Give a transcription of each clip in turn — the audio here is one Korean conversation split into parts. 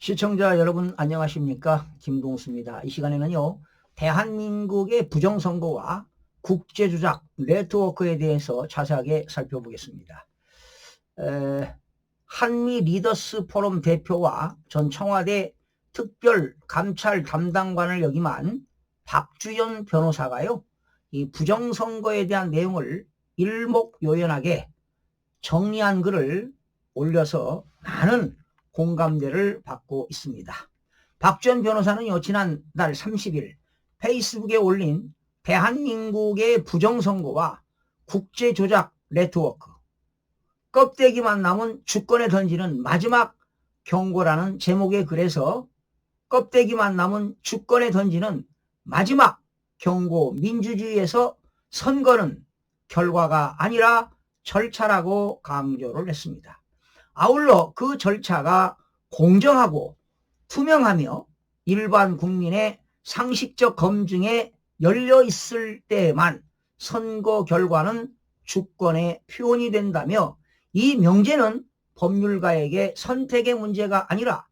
시청자 여러분 안녕하십니까? 김동수입니다. 이 시간에는요, 대한민국의 부정선거와 국제조작 네트워크에 대해서 자세하게 살펴보겠습니다. 한미 리더스 포럼 대표와 전 청와대 특별 감찰 담당관을 역임한 박주연 변호사가요, 이 부정선거에 대한 내용을 일목요연하게 정리한 글을 올려서 많은 공감대를 받고 있습니다. 박주연 변호사는요, 지난달 30일 페이스북에 올린 대한민국의 부정선거와 국제조작 네트워크, 껍데기만 남은 주권에 던지는 마지막 경고라는 제목의 글에서 껍데기만 남은 주권에 던지는 마지막 경고, 민주주의에서 선거는 결과가 아니라 절차라고 강조를 했습니다. 아울러 그 절차가 공정하고 투명하며 일반 국민의 상식적 검증에 열려 있을 때만 선거 결과는 주권의 표현이 된다며, 이 명제는 법률가에게 선택의 문제가 아니라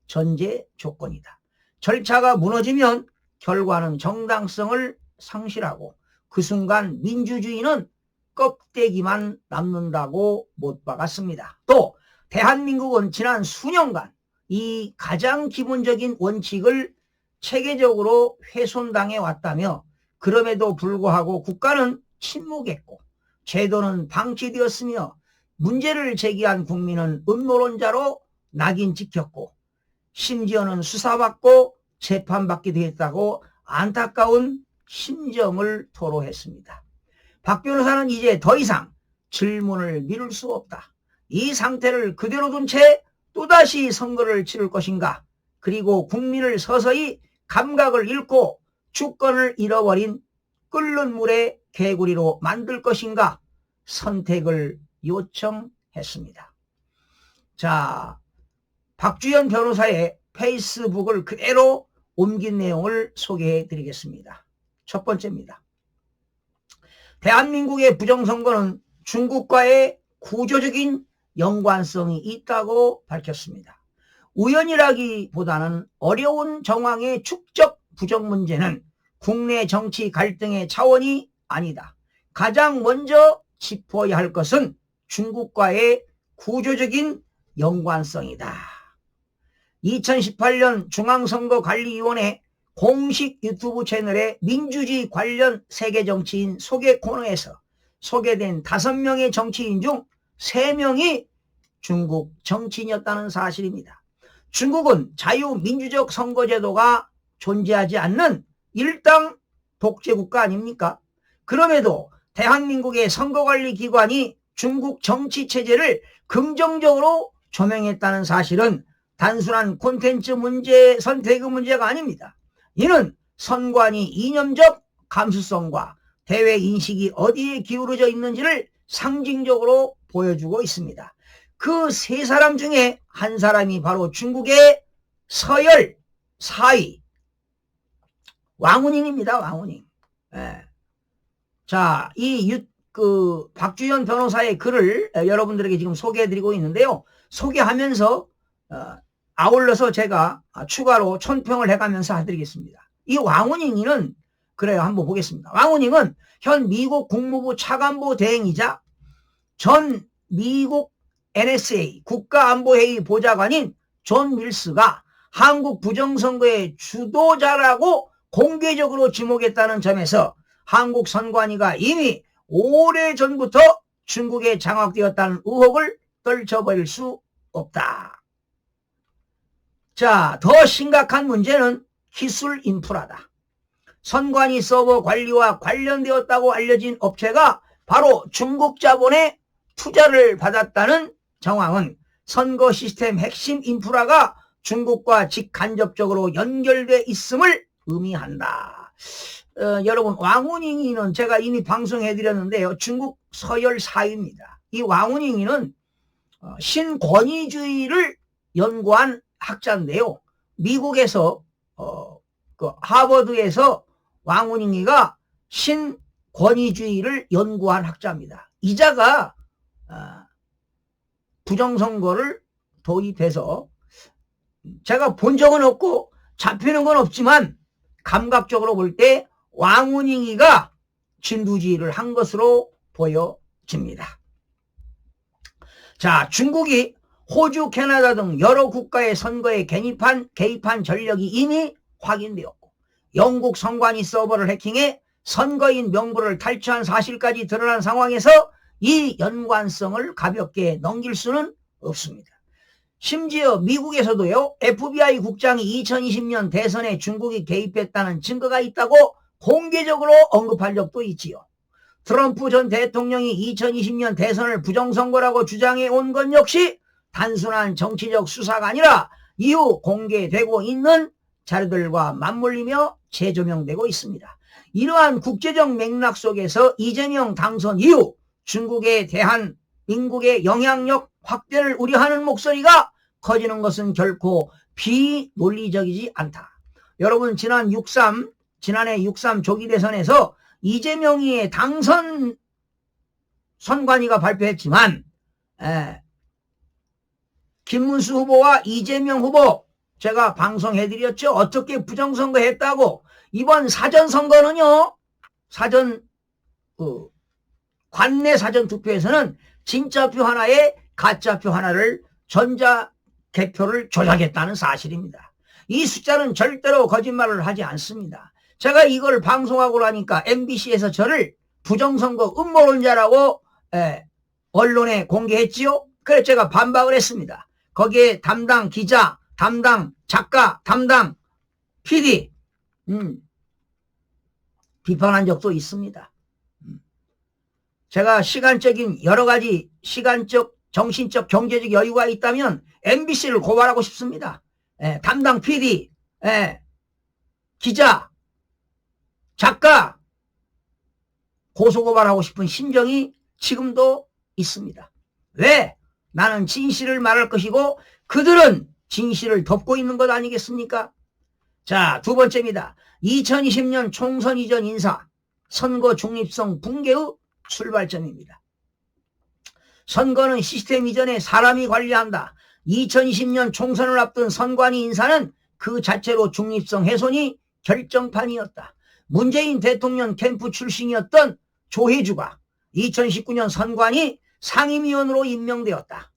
전제 조건이다. 절차가 무너지면 결과는 정당성을 상실하고 그 순간 민주주의는 껍데기만 남는다고 못 박았습니다. 또 대한민국은 지난 수년간 이 가장 기본적인 원칙을 체계적으로 훼손당해 왔다며, 그럼에도 불구하고 국가는 침묵했고 제도는 방치되었으며 문제를 제기한 국민은 음모론자로 낙인 찍혔고 심지어는 수사받고 재판받기도 했다고 안타까운 심정을 토로했습니다. 박 변호사는 이제 더 이상 질문을 미룰 수 없다. 이 상태를 그대로 둔 채 또다시 선거를 치를 것인가, 그리고 국민을 서서히 감각을 잃고 주권을 잃어버린 끓는 물의 개구리로 만들 것인가, 선택을 요청했습니다. 자, 박주연 변호사의 페이스북을 그대로 옮긴 내용을 소개해 드리겠습니다. 첫 번째입니다. 대한민국의 부정선거는 중국과의 구조적인 연관성이 있다고 밝혔습니다. 우연이라기보다는 어려운 정황의 축적 부정 문제는 국내 정치 갈등의 차원이 아니다. 가장 먼저 짚어야 할 것은 중국과의 구조적인 연관성이다. 2018년 중앙선거관리위원회 공식 유튜브 채널의 민주주의 관련 세계 정치인 소개 코너에서 소개된 5명의 정치인 중 3명이 중국 정치인이었다는 사실입니다. 중국은 자유민주적 선거제도가 존재하지 않는 일당 독재국가 아닙니까? 그럼에도 대한민국의 선거관리기관이 중국 정치체제를 긍정적으로 조명했다는 사실은 단순한 콘텐츠 문제, 선택의 문제가 아닙니다. 이는 선관위 이념적 감수성과 대외 인식이 어디에 기울어져 있는지를 상징적으로 보여주고 있습니다. 그 3사람 중에 한 사람이 바로 중국의 서열 4위 왕훈잉입니다. 왕훈잉. 예. 자, 박주연 변호사의 글을 여러분들에게 지금 소개해드리고 있는데요. 소개하면서 아울러서 제가 추가로 촌평을 해가면서 해드리겠습니다. 이 왕훈잉이는, 그래요, 한번 보겠습니다. 왕훈잉은 현 미국 국무부 차관보 대행이자 전 미국 NSA 국가안보회의 보좌관인 존 밀스가 한국 부정선거의 주도자라고 공개적으로 지목했다는 점에서 한국 선관위가 이미 오래전부터 중국에 장악되었다는 의혹을 떨쳐버릴 수 없다. 자, 더 심각한 문제는 기술 인프라다. 선관위 서버 관리와 관련되었다고 알려진 업체가 바로 중국 자본의 투자를 받았다는 정황은 선거 시스템 핵심 인프라가 중국과 직간접적으로 연결돼 있음을 의미한다. 여러분, 왕훈잉이는 제가 이미 방송해드렸는데요, 중국 서열 4위입니다. 이 왕훈잉이는 신권위주의를 연구한 학자인데요, 미국에서 하버드에서 왕훈잉이가 신권위주의를 연구한 학자입니다. 이자가 부정선거를 도입해서 제가 본 적은 없고 잡히는 건 없지만 감각적으로 볼 때 왕운잉이가 진두지휘를 한 것으로 보여집니다. 자, 중국이 호주, 캐나다 등 여러 국가의 선거에 개입한 전력이 이미 확인되었고, 영국 선관위 서버를 해킹해 선거인 명부를 탈취한 사실까지 드러난 상황에서 이 연관성을 가볍게 넘길 수는 없습니다. 심지어 미국에서도요, FBI 국장이 2020년 대선에 중국이 개입했다는 증거가 있다고 공개적으로 언급한 적도 있지요. 트럼프 전 대통령이 2020년 대선을 부정선거라고 주장해 온 건 역시 단순한 정치적 수사가 아니라 이후 공개되고 있는 자료들과 맞물리며 재조명되고 있습니다. 이러한 국제적 맥락 속에서 이재명 당선 이후 중국에 대한 인국의 영향력 확대를 우려하는 목소리가 커지는 것은 결코 비논리적이지 않다. 여러분, 지난해 6.3 조기 대선에서 이재명이의 당선 선관위가 발표했지만, 김문수 후보와 이재명 후보 제가 방송해드렸죠. 어떻게 부정선거 했다고. 이번 사전선거는요, 관내 사전투표에서는 진짜표 하나에 가짜표 하나를 전자개표를 조작했다는 사실입니다. 이 숫자는 절대로 거짓말을 하지 않습니다. 제가 이걸 방송하고 나니까 MBC에서 저를 부정선거 음모론자라고 언론에 공개했지요. 그래서 제가 반박을 했습니다. 거기에 담당 기자, 담당 작가, 담당 PD 비판한 적도 있습니다. 제가 시간적인 여러 가지 시간적, 정신적, 경제적 여유가 있다면 MBC를 고발하고 싶습니다. 담당 PD, 기자, 작가 고소고발하고 싶은 심정이 지금도 있습니다. 왜? 나는 진실을 말할 것이고 그들은 진실을 덮고 있는 것 아니겠습니까? 자, 두 번째입니다. 2020년 총선 이전 인사, 선거 중립성 붕괴의 출발점입니다. 선거는 시스템 이전에 사람이 관리한다. 2020년 총선을 앞둔 선관위 인사는 그 자체로 중립성 훼손이 결정판이었다. 문재인 대통령 캠프 출신이었던 조혜주가 2019년 선관위 상임위원으로 임명되었다.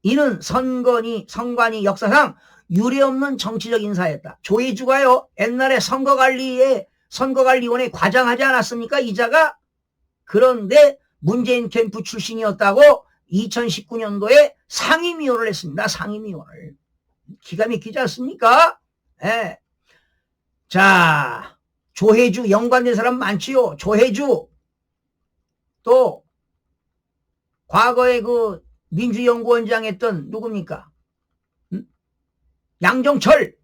이는 선관위 역사상 유례없는 정치적 인사였다. 조혜주가요, 옛날에 선거관리위원회 과장하지 않았습니까? 이자가. 그런데 문재인 캠프 출신이었다고 2019년도에 상임위원을 했습니다. 상임위원을. 기가 막히지 않습니까? 네. 자, 조혜주 연관된 사람 많지요. 조혜주. 또 과거에 그 민주연구원장 했던 누굽니까? 양정철.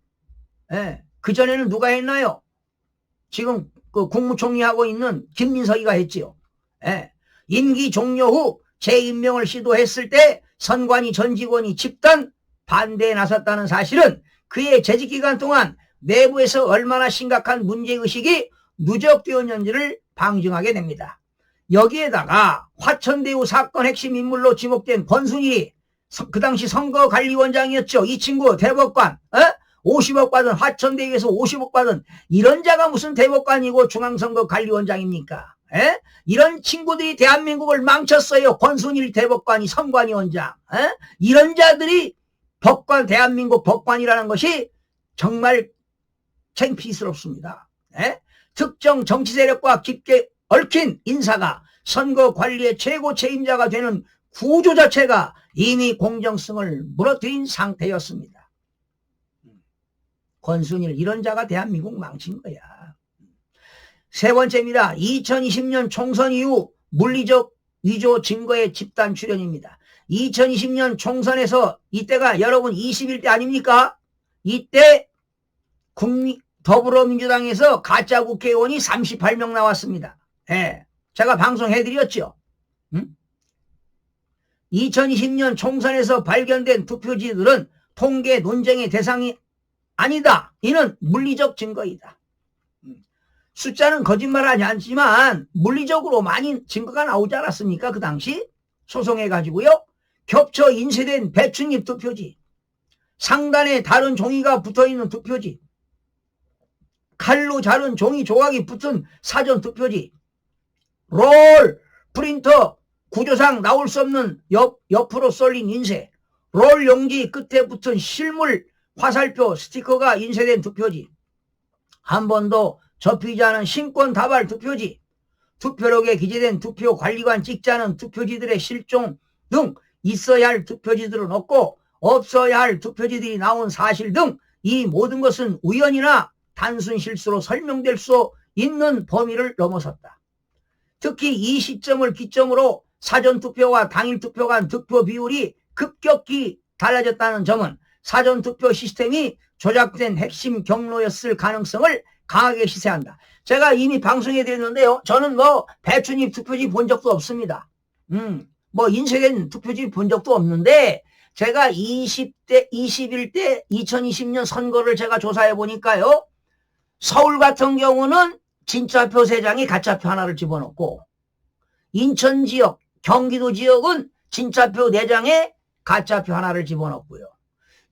그전에는 누가 했나요? 지금 그 국무총리 하고 있는 김민석이가 했지요. 임기 종료 후 재임명을 시도했을 때 선관위 전 직원이 집단 반대에 나섰다는 사실은 그의 재직기간 동안 내부에서 얼마나 심각한 문제의식이 누적되었는지를 방증하게 됩니다. 여기에다가 화천대유 사건 핵심 인물로 지목된 권순일이 그 당시 선거관리원장이었죠. 이 친구 대법관 50억 받은, 화천대유에서 50억 받은 이런 자가 무슨 대법관이고 중앙선거관리원장입니까? 이런 친구들이 대한민국을 망쳤어요. 권순일 대법관이 선관위원장. 이런 자들이 대한민국 법관이라는 것이 정말 창피스럽습니다. 특정 정치 세력과 깊게 얽힌 인사가 선거 관리의 최고 책임자가 되는 구조 자체가 이미 공정성을 무너뜨린 상태였습니다. 권순일 이런 자가 대한민국 망친 거야. 세 번째입니다. 2020년 총선 이후 물리적 위조 증거의 집단 출현입니다. 2020년 총선에서 이때가 여러분 21대 아닙니까? 이때 더불어민주당에서 가짜 국회의원이 38명 나왔습니다. 제가 방송해드렸죠. 2020년 총선에서 발견된 투표지들은 통계 논쟁의 대상이 아니다. 이는 물리적 증거이다. 숫자는 거짓말하지 않지만 물리적으로 많이 증거가 나오지 않았습니까? 그 당시 소송해가지고요. 겹쳐 인쇄된 배춧잎 투표지. 상단에 다른 종이가 붙어있는 투표지, 칼로 자른 종이 조각이 붙은 사전 투표지, 롤, 프린터, 구조상 나올 수 없는 옆으로 쏠린 인쇄, 롤 용지 끝에 붙은 실물 화살표 스티커가 인쇄된 투표지, 한 번도 접히지 않은 신권 다발 투표지, 투표록에 기재된 투표 관리관 찍지 않은 투표지들의 실종 등 있어야 할 투표지들은 없고 없어야 할 투표지들이 나온 사실 등 이 모든 것은 우연이나 단순 실수로 설명될 수 있는 범위를 넘어섰다. 특히 이 시점을 기점으로 사전투표와 당일투표 간 득표 비율이 급격히 달라졌다는 점은 사전투표 시스템이 조작된 핵심 경로였을 가능성을 강하게 시사한다. 제가 이미 방송해 드렸는데요. 저는 배춧잎 투표지 본 적도 없습니다. 인쇄된 투표지 본 적도 없는데 제가 20대, 21대 2020년 선거를 제가 조사해 보니까요. 서울 같은 경우는 진짜표 3장에 가짜표 하나를 집어넣고 인천 지역, 경기도 지역은 진짜표 4장에 가짜표 하나를 집어넣고요.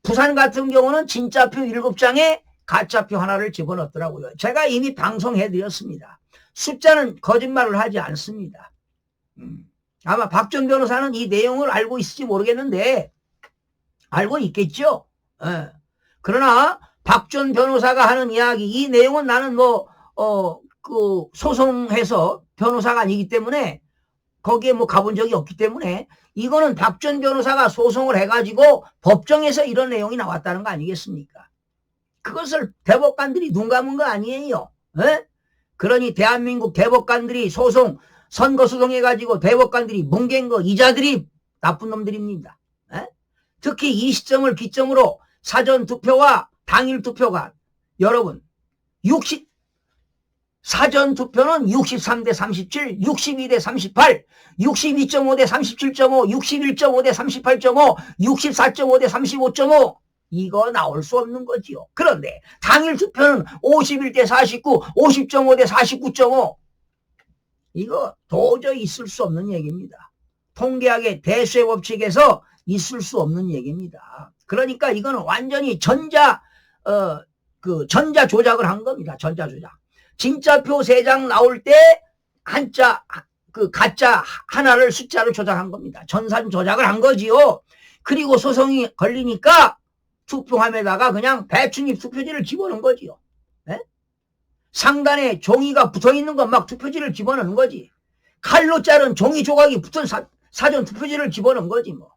부산 같은 경우는 진짜표 7장에 가짜표 하나를 집어넣더라고요. 제가 이미 방송해 드렸습니다. 숫자는 거짓말을 하지 않습니다. 아마 박 전 변호사는 이 내용을 알고 있을지 모르겠는데 알고 있겠죠. 예. 그러나 박 전 변호사가 하는 이야기, 이 내용은 나는 소송해서 변호사가 아니기 때문에 거기에 가본 적이 없기 때문에 이거는 박 전 변호사가 소송을 해가지고 법정에서 이런 내용이 나왔다는 거 아니겠습니까? 그것을 대법관들이 눈 감은 거 아니에요. 에? 그러니 대한민국 대법관들이 선거소송해가지고 대법관들이 뭉갠 거 이자들이 나쁜 놈들입니다. 에? 특히 이 시점을 기점으로 사전투표와 당일투표가 여러분 사전투표는 63대 37, 62대 38, 62.5대 37.5, 61.5대 38.5, 64.5대 35.5 이거 나올 수 없는 거지요. 그런데 당일투표는 51대 49, 50.5대 49.5 이거 도저히 있을 수 없는 얘기입니다. 통계학의 대수의 법칙에서 있을 수 없는 얘기입니다. 그러니까 이거는 완전히 전자 조작을 한 겁니다. 전자 조작. 진짜표 3장 나올 때 가짜 하나를 숫자를 조작한 겁니다. 전산 조작을 한 거지요. 그리고 소송이 걸리니까 투표함에다가 그냥 배춧잎 투표지를 집어넣은 거지요. 네? 상단에 종이가 붙어있는 건 막 투표지를 집어넣는 거지. 칼로 자른 종이 조각이 붙은 사전 투표지를 집어넣은 거지 뭐.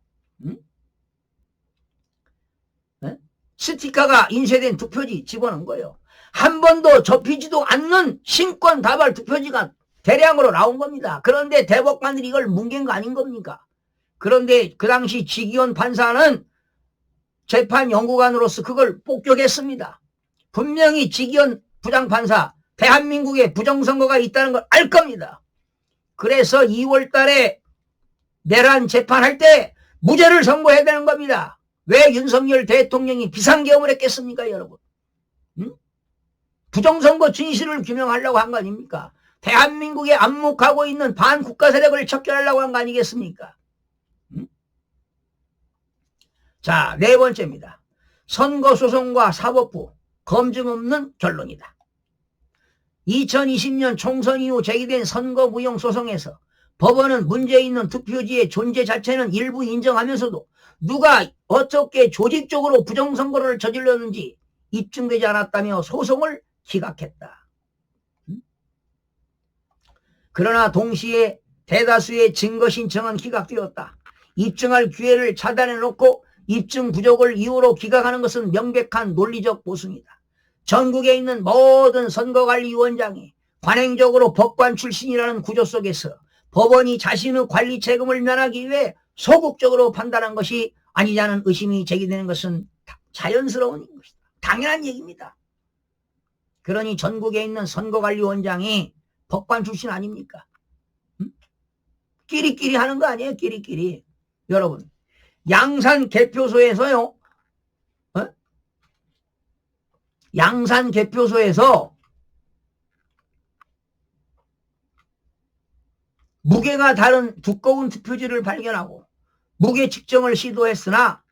네? 스티커가 인쇄된 투표지 집어넣은 거예요. 한 번도 접히지도 않는 신권 다발 투표지가 대량으로 나온 겁니다. 그런데 대법관들이 이걸 뭉갠 거 아닌 겁니까? 그런데 그 당시 지기현 판사는 재판 연구관으로서 그걸 폭격했습니다. 분명히 지기현 부장판사 대한민국에 부정선거가 있다는 걸 알 겁니다. 그래서 2월 달에 내란 재판할 때 무죄를 선고해야 되는 겁니다. 왜 윤석열 대통령이 비상계엄을 했겠습니까, 여러분? 부정선거 진실을 규명하려고 한 거 아닙니까? 대한민국에 안목하고 있는 반국가 세력을 척결하려고 한 거 아니겠습니까? 자, 4번째입니다. 선거소송과 사법부 검증 없는 결론이다. 2020년 총선 이후 제기된 선거부용 소송에서 법원은 문제 있는 투표지의 존재 자체는 일부 인정하면서도 누가 어떻게 조직적으로 부정선거를 저질렀는지 입증되지 않았다며 소송을 기각했다. 그러나 동시에 대다수의 증거 신청은 기각되었다. 입증할 기회를 차단해놓고 입증 부족을 이유로 기각하는 것은 명백한 논리적 모순이다. 전국에 있는 모든 선거관리위원장이 관행적으로 법관 출신이라는 구조 속에서 법원이 자신의 관리 책임을 면하기 위해 소극적으로 판단한 것이 아니냐는 의심이 제기되는 것은 자연스러운 것이다. 당연한 얘기입니다. 그러니 전국에 있는 선거관리위원장이 법관 출신 아닙니까? 끼리끼리 하는 거 아니에요? 끼리끼리. 여러분, 양산 개표소에서요. 양산 개표소에서 무게가 다른 두꺼운 투표지를 발견하고 무게 측정을 시도했으나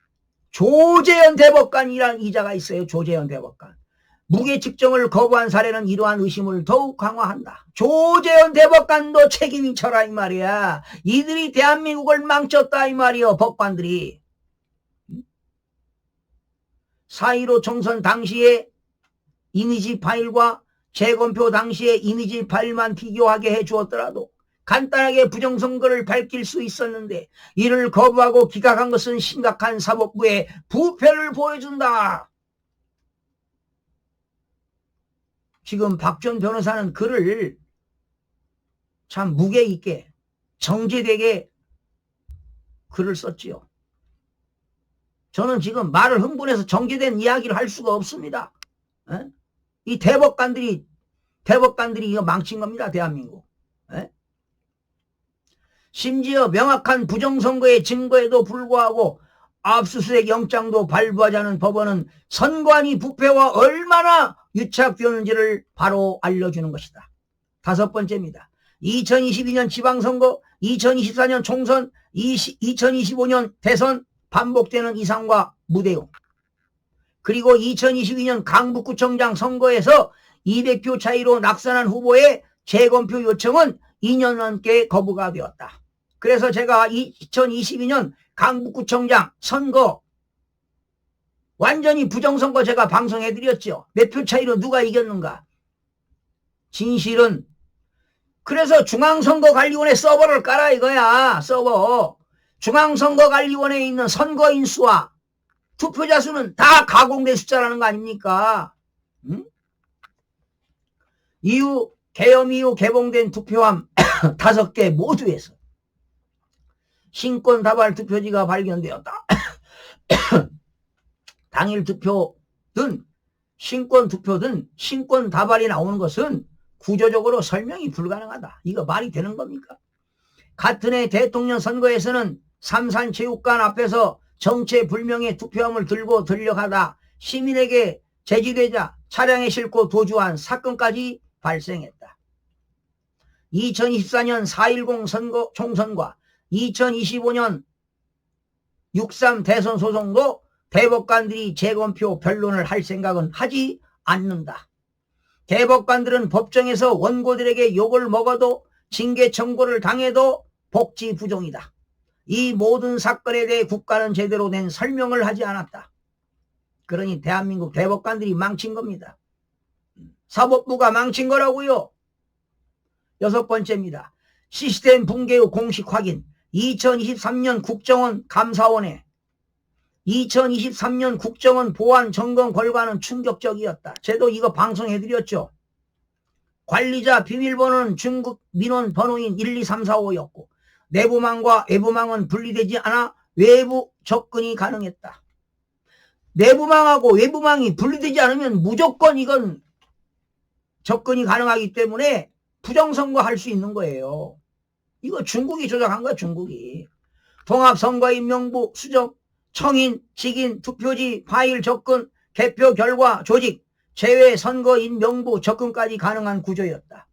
조재현 대법관이라는 이자가 있어요. 조재현 대법관. 무게 측정을 거부한 사례는 이러한 의심을 더욱 강화한다. 조재현 대법관도 책임이 져라 이 말이야. 이들이 대한민국을 망쳤다 이 말이요. 법관들이. 4.15 총선 당시에 이미지 파일과 재검표 당시에 이미지 파일만 비교하게 해주었더라도 간단하게 부정선거를 밝힐 수 있었는데 이를 거부하고 기각한 것은 심각한 사법부의 부패를 보여준다. 지금 박지원 변호사는 글을 참 무게 있게 정제되게 글을 썼지요. 저는 지금 말을 흥분해서 정제된 이야기를 할 수가 없습니다. 에? 이 대법관들이 이거 망친 겁니다. 대한민국. 에? 심지어 명확한 부정선거의 증거에도 불구하고 압수수색 영장도 발부하지 않은 법원은 선관위 부패와 얼마나 유착되었는지를 바로 알려주는 것이다. 5번째입니다. 2022년 지방선거, 2024년 총선, 2025년 대선 반복되는 이상과 무대용. 그리고 2022년 강북구청장 선거에서 200표 차이로 낙선한 후보의 재검표 요청은 2년 넘게 거부가 되었다. 그래서 제가 2022년 강북구청장 선거 완전히 부정선거 제가 방송해드렸죠. 몇 표 차이로 누가 이겼는가. 진실은 그래서 중앙선거관리원회 서버를 깔아 이거야. 서버. 중앙선거관리원회에 있는 선거인 수와 투표자 수는 다 가공된 숫자라는 거 아닙니까? 응? 이후 계엄 이후 개봉된 투표함 5개 모두에서 신권 다발 투표지가 발견되었다. 당일 투표든 신권 투표든 신권 다발이 나오는 것은 구조적으로 설명이 불가능하다. 이거 말이 되는 겁니까? 같은 해 대통령 선거에서는 삼산체육관 앞에서 정체불명의 투표함을 들고 들려가다 시민에게 제지되자 차량에 싣고 도주한 사건까지 발생했다. 2024년 4.10 선거 총선과 2025년 6.3 대선 소송도 대법관들이 재검표 변론을 할 생각은 하지 않는다. 대법관들은 법정에서 원고들에게 욕을 먹어도 징계 청구를 당해도 복지 부정이다. 이 모든 사건에 대해 국가는 제대로 된 설명을 하지 않았다. 그러니 대한민국 대법관들이 망친 겁니다. 사법부가 망친 거라고요. 6번째입니다. 시스템 붕괴 후 공식 확인. 2023년 국정원 감사원에 2023년 국정원 보안 점검 결과는 충격적이었다. 저도 이거 방송해드렸죠. 관리자 비밀번호는 중국 민원 번호인 12345였고 내부망과 외부망은 분리되지 않아 외부 접근이 가능했다. 내부망하고 외부망이 분리되지 않으면 무조건 이건 접근이 가능하기 때문에 부정선거 할 수 있는 거예요. 이거 중국이 조작한 거야. 중국이. 통합선거인 명부 수정 청인, 직인, 투표지, 파일 접근, 개표 결과, 조직, 제외 선거인 명부 접근까지 가능한 구조였다.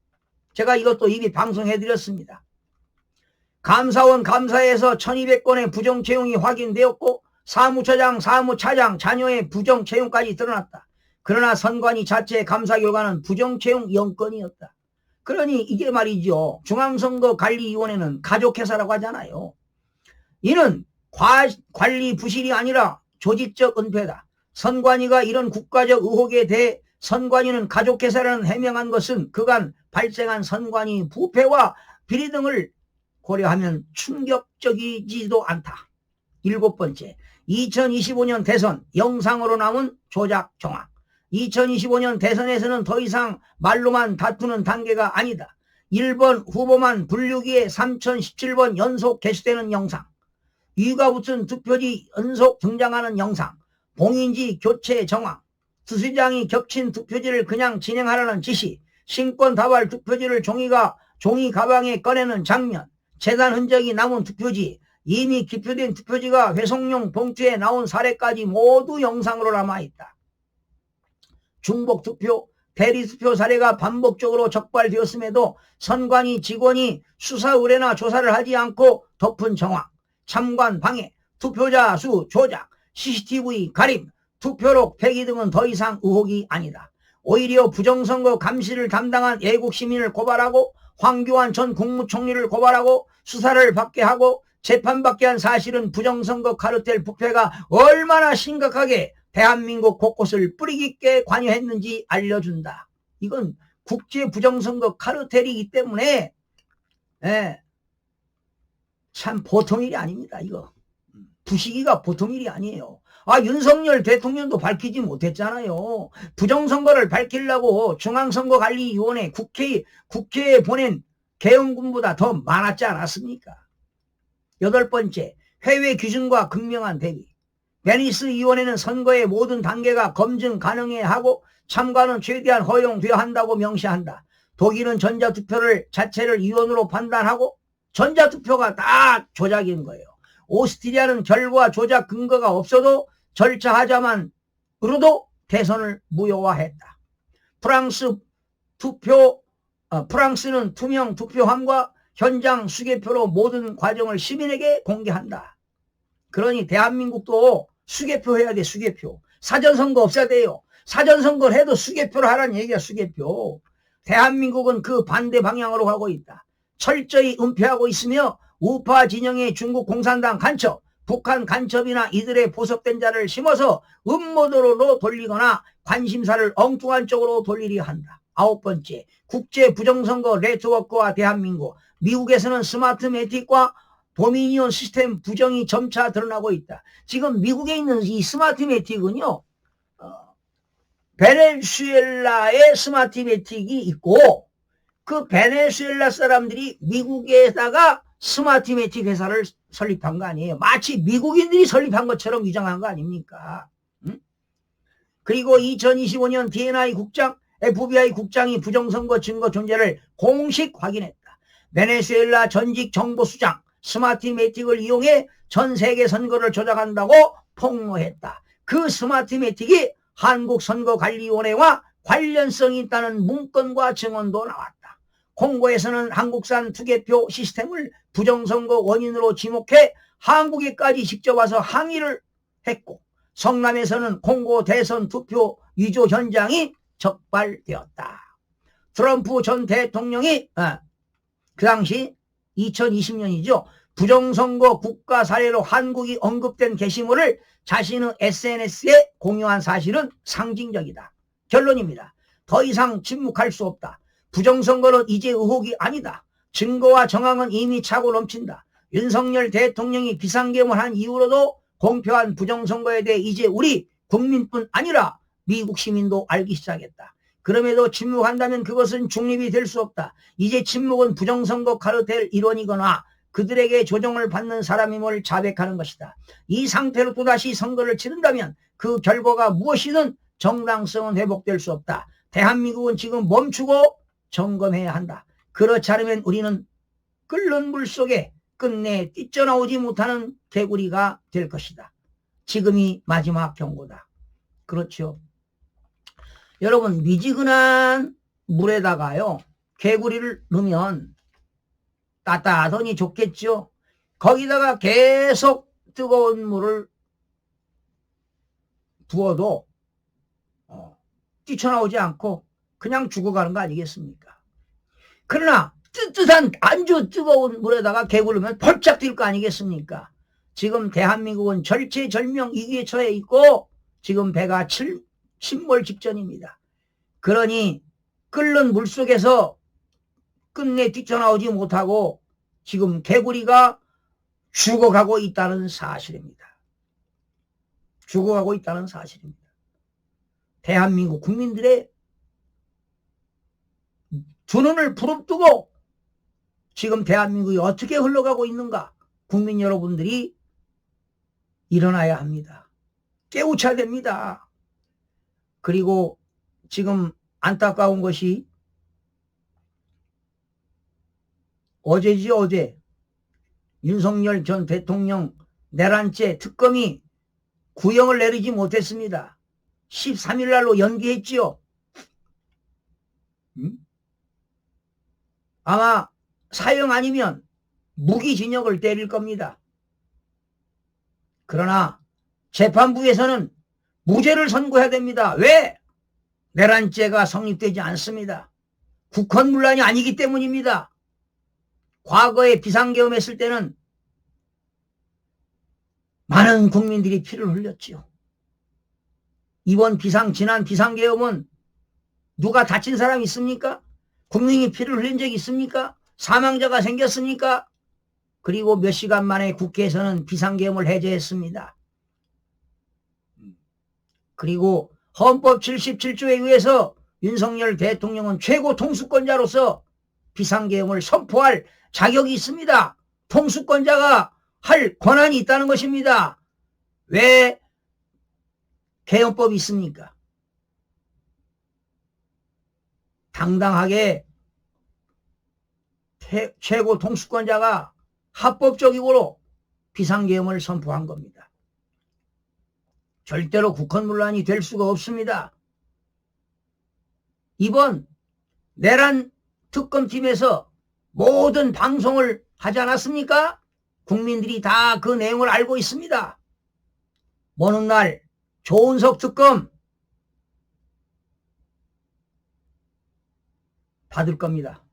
제가 이것도 이미 방송해드렸습니다. 감사원 감사에서 1200건의 부정채용이 확인되었고 사무처장, 사무차장, 자녀의 부정채용까지 드러났다. 그러나 선관위 자체의 감사 결과는 부정채용 0건이었다. 그러니 이게 말이죠. 중앙선거관리위원회는 가족회사라고 하잖아요. 이는 관리 부실이 아니라 조직적 은폐다. 선관위가 이런 국가적 의혹에 대해 선관위는 가족회사라는 해명한 것은 그간 발생한 선관위 부패와 비리 등을 고려하면 충격적이지도 않다. 7번째, 2025년 대선 영상으로 나온 조작 정황. 2025년 대선에서는 더 이상 말로만 다투는 단계가 아니다. 1번 후보만 분류기에 3017번 연속 게시되는 영상, 위가 붙은 투표지 연속 등장하는 영상, 봉인지 교체 정황, 투수장이 겹친 투표지를 그냥 진행하라는 지시, 신권 다발 투표지를 종이 가방에 꺼내는 장면, 재단 흔적이 남은 투표지, 이미 기표된 투표지가 회송용 봉투에 나온 사례까지 모두 영상으로 남아있다. 중복투표, 대리투표 사례가 반복적으로 적발되었음에도 선관위 직원이 수사 의뢰나 조사를 하지 않고 덮은 정황, 참관 방해, 투표자 수 조작, CCTV 가림, 투표록 폐기 등은 더 이상 의혹이 아니다. 오히려 부정선거 감시를 담당한 애국시민을 고발하고 황교안 전 국무총리를 고발하고 수사를 받게 하고 재판받게 한 사실은 부정선거 카르텔 부패가 얼마나 심각하게 대한민국 곳곳을 뿌리 깊게 관여했는지 알려준다. 이건 국제 부정선거 카르텔이기 때문에 참 보통 일이 아닙니다. 이거 부시기가 보통 일이 아니에요. 윤석열 대통령도 밝히지 못했잖아요. 부정선거를 밝히려고 중앙선거관리위원회 국회에 보낸 계엄군보다 더 많았지 않았습니까? 8번째, 해외 기준과 극명한 대비. 베니스 위원회는 선거의 모든 단계가 검증 가능해야 하고 참가는 최대한 허용되어야 한다고 명시한다. 독일은 전자투표를 자체를 위헌으로 판단하고 전자투표가 다 조작인 거예요. 오스트리아는 결과 조작 근거가 없어도 절차하자만으로도 대선을 무효화했다. 프랑스는 투명 투표함과 현장 수개표로 모든 과정을 시민에게 공개한다. 그러니 대한민국도 수개표 해야 돼. 수개표. 사전선거 없어야 돼요. 사전선거를 해도 수개표를 하라는 얘기야. 수개표. 대한민국은 그 반대 방향으로 가고 있다. 철저히 은폐하고 있으며 우파 진영의 중국 공산당 간첩, 북한 간첩이나 이들의 보석된 자를 심어서 음모대로로 돌리거나 관심사를 엉뚱한 쪽으로 돌리려 한다. 9번째, 국제 부정선거 네트워크와 대한민국. 미국에서는 스마트 매틱과 도미니온 시스템 부정이 점차 드러나고 있다. 지금 미국에 있는 이 스마트 매틱은요, 베네수엘라의 스마트 매틱이 있고 그 베네수엘라 사람들이 미국에다가 스마트매틱 회사를 설립한 거 아니에요. 마치 미국인들이 설립한 것처럼 위장한 거 아닙니까? 응? 그리고 2025년 FBI 국장이 부정선거 증거 존재를 공식 확인했다. 베네수엘라 전직 정보수장 스마트매틱을 이용해 전 세계 선거를 조작한다고 폭로했다. 그 스마트매틱이 한국선거관리위원회와 관련성이 있다는 문건과 증언도 나왔다. 콩고에서는 한국산 투개표 시스템을 부정선거 원인으로 지목해 한국에까지 직접 와서 항의를 했고 성남에서는 콩고 대선 투표 위조 현장이 적발되었다. 트럼프 전 대통령이 그 당시 2020년이죠. 부정선거 국가 사례로 한국이 언급된 게시물을 자신의 SNS에 공유한 사실은 상징적이다. 결론입니다. 더 이상 침묵할 수 없다. 부정선거는 이제 의혹이 아니다. 증거와 정황은 이미 차고 넘친다. 윤석열 대통령이 비상계엄을 한 이후로도 공표한 부정선거에 대해 이제 우리 국민뿐 아니라 미국 시민도 알기 시작했다. 그럼에도 침묵한다면 그것은 중립이 될 수 없다. 이제 침묵은 부정선거 카르텔 일원이거나 그들에게 조정을 받는 사람임을 자백하는 것이다. 이 상태로 또다시 선거를 치른다면 그 결과가 무엇이든 정당성은 회복될 수 없다. 대한민국은 지금 멈추고 점검해야 한다. 그렇지 않으면 우리는 끓는 물 속에 끝내 뛰쳐나오지 못하는 개구리가 될 것이다. 지금이 마지막 경고다. 그렇죠. 여러분, 미지근한 물에다가요 개구리를 넣으면 따뜻하더니 좋겠죠. 거기다가 계속 뜨거운 물을 부어도 뛰쳐나오지 않고 그냥 죽어가는 거 아니겠습니까? 그러나 뜨뜻한 아주 뜨거운 물에다가 개구리 넣으면 펄짝 뛸 거 아니겠습니까? 지금 대한민국은 절체절명 위기에 처해 있고 지금 배가 침몰 직전입니다. 그러니 끓는 물속에서 끝내 뛰쳐나오지 못하고 지금 개구리가 죽어가고 있다는 사실입니다. 죽어가고 있다는 사실입니다. 대한민국 국민들의 두 눈을 부릅뜨고 지금 대한민국이 어떻게 흘러가고 있는가 국민 여러분들이 일어나야 합니다. 깨우쳐야 됩니다. 그리고 지금 안타까운 것이 어제지요. 어제 윤석열 전 대통령 내란죄 특검이 구형을 내리지 못했습니다. 13일 날로 연기했지요. 아마 사형 아니면 무기징역을 때릴 겁니다. 그러나 재판부에서는 무죄를 선고해야 됩니다. 왜? 내란죄가 성립되지 않습니다. 국헌문란이 아니기 때문입니다. 과거에 비상계엄했을 때는 많은 국민들이 피를 흘렸지요. 지난 비상계엄은 누가 다친 사람이 있습니까? 국민이 피를 흘린 적이 있습니까? 사망자가 생겼습니까? 그리고 몇 시간 만에 국회에서는 비상계엄을 해제했습니다. 그리고 헌법 77조에 의해서 윤석열 대통령은 최고 통수권자로서 비상계엄을 선포할 자격이 있습니다. 통수권자가 할 권한이 있다는 것입니다. 왜 계엄법이 있습니까? 당당하게 최고 통수권자가 합법적으로 비상계엄을 선포한 겁니다. 절대로 국헌문란이 될 수가 없습니다. 이번 내란 특검팀에서 모든 방송을 하지 않았습니까? 국민들이 다 그 내용을 알고 있습니다. 먼 훗날 조은석 특검 받을 겁니다.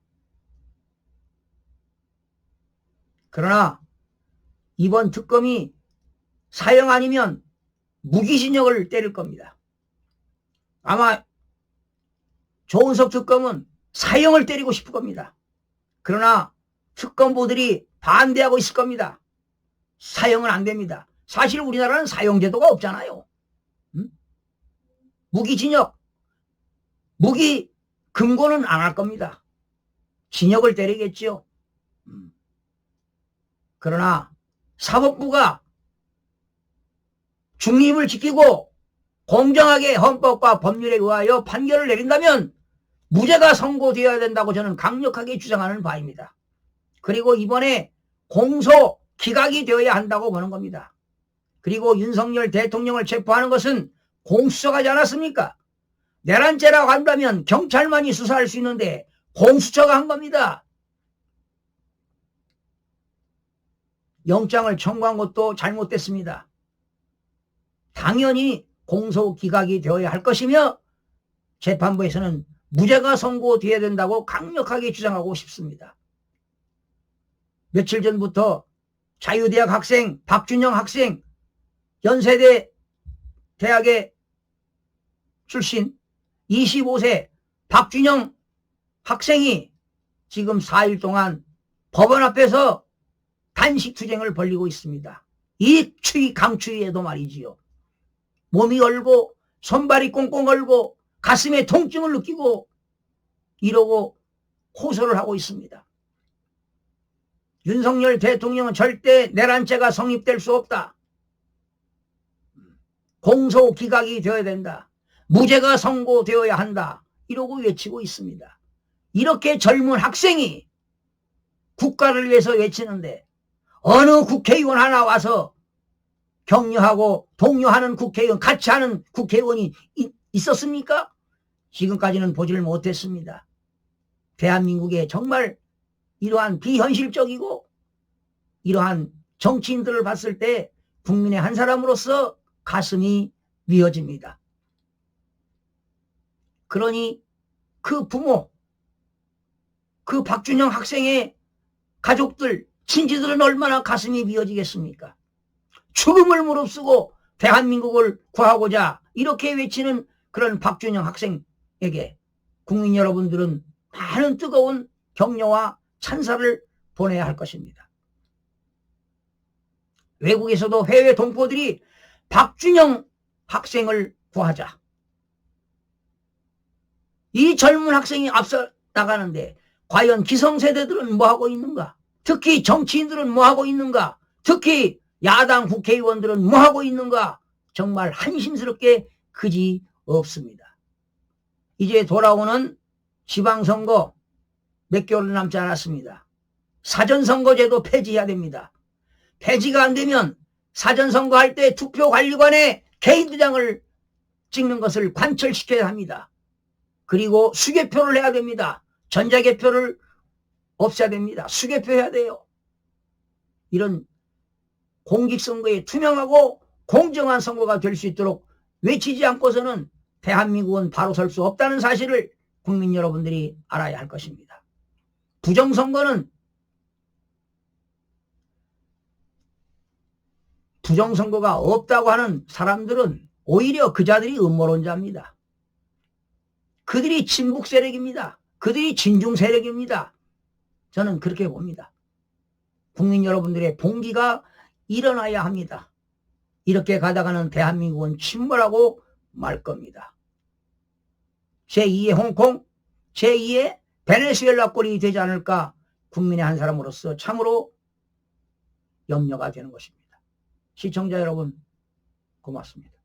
그러나 이번 특검이 사형 아니면 무기징역을 때릴 겁니다. 아마 조은석 특검은 사형을 때리고 싶을 겁니다. 그러나 특검보들이 반대하고 있을 겁니다. 사형은 안 됩니다. 사실 우리나라는 사형제도가 없잖아요. 무기징역, 금고는 안 할 겁니다. 징역을 때리겠지요. 그러나 사법부가 중립을 지키고 공정하게 헌법과 법률에 의하여 판결을 내린다면 무죄가 선고되어야 된다고 저는 강력하게 주장하는 바입니다. 그리고 이번에 공소 기각이 되어야 한다고 보는 겁니다. 그리고 윤석열 대통령을 체포하는 것은 공수처가 하지 않았습니까? 내란죄라고 한다면 경찰만이 수사할 수 있는데 공수처가 한 겁니다. 영장을 청구한 것도 잘못됐습니다. 당연히 공소 기각이 되어야 할 것이며 재판부에서는 무죄가 선고되어야 된다고 강력하게 주장하고 싶습니다. 며칠 전부터 자유대학 학생 박준영 학생, 연세대 대학의 출신 25세 박준영 학생이 지금 4일 동안 법원 앞에서 단식투쟁을 벌이고 있습니다. 이 추위 강추위에도 말이지요. 몸이 얼고 손발이 꽁꽁 얼고 가슴에 통증을 느끼고 이러고 호소를 하고 있습니다. 윤석열 대통령은 절대 내란죄가 성립될 수 없다. 공소 기각이 되어야 된다. 무죄가 선고되어야 한다. 이러고 외치고 있습니다. 이렇게 젊은 학생이 국가를 위해서 외치는데 어느 국회의원 하나 와서 격려하고 독려하는 국회의원, 같이 하는 국회의원이 있었습니까? 지금까지는 보지를 못했습니다. 대한민국에 정말 이러한 비현실적이고 이러한 정치인들을 봤을 때 국민의 한 사람으로서 가슴이 미어집니다. 그러니 그 부모, 그 박준영 학생의 가족들, 친지들은 얼마나 가슴이 미어지겠습니까? 죽음을 무릅쓰고 대한민국을 구하고자 이렇게 외치는 그런 박준영 학생에게 국민 여러분들은 많은 뜨거운 격려와 찬사를 보내야 할 것입니다. 외국에서도 해외 동포들이 박준영 학생을 구하자. 이 젊은 학생이 앞서 나가는데 과연 기성세대들은 뭐하고 있는가? 특히 정치인들은 뭐하고 있는가? 특히 야당 국회의원들은 뭐하고 있는가? 정말 한심스럽게 그지 없습니다. 이제 돌아오는 지방선거 몇 개월 남지 않았습니다. 사전선거제도 폐지해야 됩니다. 폐지가 안 되면 사전선거할 때 투표관리관에 개인도장을 찍는 것을 관철시켜야 합니다. 그리고 수개표를 해야 됩니다. 전자개표를 없애야 됩니다. 수개표 해야 돼요. 이런 공직선거에 투명하고 공정한 선거가 될 수 있도록 외치지 않고서는 대한민국은 바로 설 수 없다는 사실을 국민 여러분들이 알아야 할 것입니다. 부정선거가 없다고 하는 사람들은 오히려 그 자들이 음모론자입니다. 그들이 친북 세력입니다. 그들이 진중 세력입니다. 저는 그렇게 봅니다. 국민 여러분들의 봉기가 일어나야 합니다. 이렇게 가다가는 대한민국은 침몰하고 말 겁니다. 제2의 홍콩, 제2의 베네수엘라 꼴이 되지 않을까 국민의 한 사람으로서 참으로 염려가 되는 것입니다. 시청자 여러분 고맙습니다.